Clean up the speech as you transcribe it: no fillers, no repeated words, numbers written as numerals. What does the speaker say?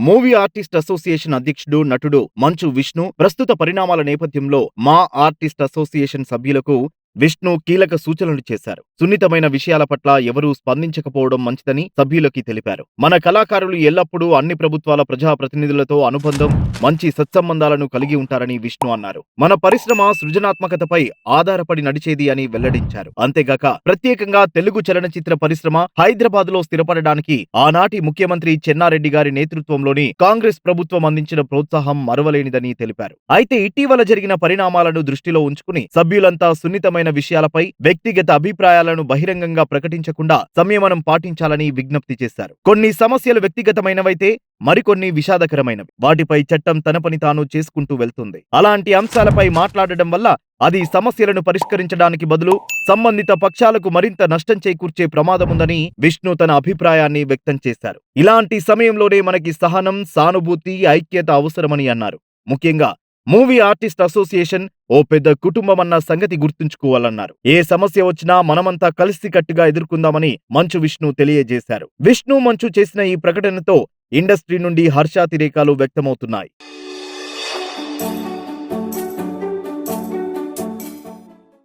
Movie artist association అధ్యక్షుడు, నటుడు మంచు విష్ణు ప్రస్తుత పరిణామాల నేపథ్యంలో మా ఆర్టిస్ట్ అసోసియేషన్ సభ్యులకు విష్ణు కీలక సూచనలు చేశారు. సున్నితమైన విషయాల పట్ల ఎవరూ స్పందించకపోవడం మంచిదని సభ్యులకి తెలిపారు. మన కళాకారులు ఎల్లప్పుడూ అన్ని ప్రభుత్వాల ప్రజాప్రతినిధులతో అనుబంధం, మంచి సత్సంబంధాలను కలిగి ఉంటారని విష్ణు అన్నారు. మన పరిశ్రమ సృజనాత్మకతపై ఆధారపడి నడిచేది అని వెల్లడించారు. అంతేగాక ప్రత్యేకంగా తెలుగు చలనచిత్ర పరిశ్రమ హైదరాబాద్ లో స్థిరపడడానికి ఆనాటి ముఖ్యమంత్రి చెన్నారెడ్డి గారి నేతృత్వంలోని కాంగ్రెస్ ప్రభుత్వం అందించిన ప్రోత్సాహం మరువలేనిదని తెలిపారు. అయితే ఇటీవల జరిగిన పరిణామాలను దృష్టిలో ఉంచుకుని సభ్యులంతా సున్నితమైన విషయాలపై వ్యక్తిగత అభిప్రాయాలను బహిరంగంగా ప్రకటించకుండా సంయమనం పాటించాలని విజ్ఞప్తి చేశారు. కొన్ని సమస్యలు వ్యక్తిగతమైనవైతే మరికొన్ని విషాదకరమైనవి. వాటిపై చట్టం తన పని తాను చేసుకుంటూ వెళ్తుంది. అలాంటి అంశాలపై మాట్లాడడం వల్ల అది సమస్యలను పరిష్కరించడానికి బదులు సంబంధిత పక్షాలకు మరింత నష్టం చేకూర్చే ప్రమాదముందని విష్ణు తన అభిప్రాయాన్ని వ్యక్తం చేశారు. ఇలాంటి సమయంలోనే మనకి సహనం, సానుభూతి, ఐక్యత అవసరమని అన్నారు. ముఖ్యంగా మూవీ ఆర్టిస్ట్ అసోసియేషన్ ఓ పెద్ద కుటుంబమన్న సంగతి గుర్తుంచుకోవాలన్నారు. ఏ సమస్య వచ్చినా మనమంతా కలిసికట్టుగా ఎదుర్కొందామని మంచు విష్ణు తెలియజేశారు. విష్ణు, మంచు చేసిన ఈ ప్రకటనతో ఇండస్ట్రీ నుండి హర్షాతిరేకాలు వ్యక్తమవుతున్నాయి.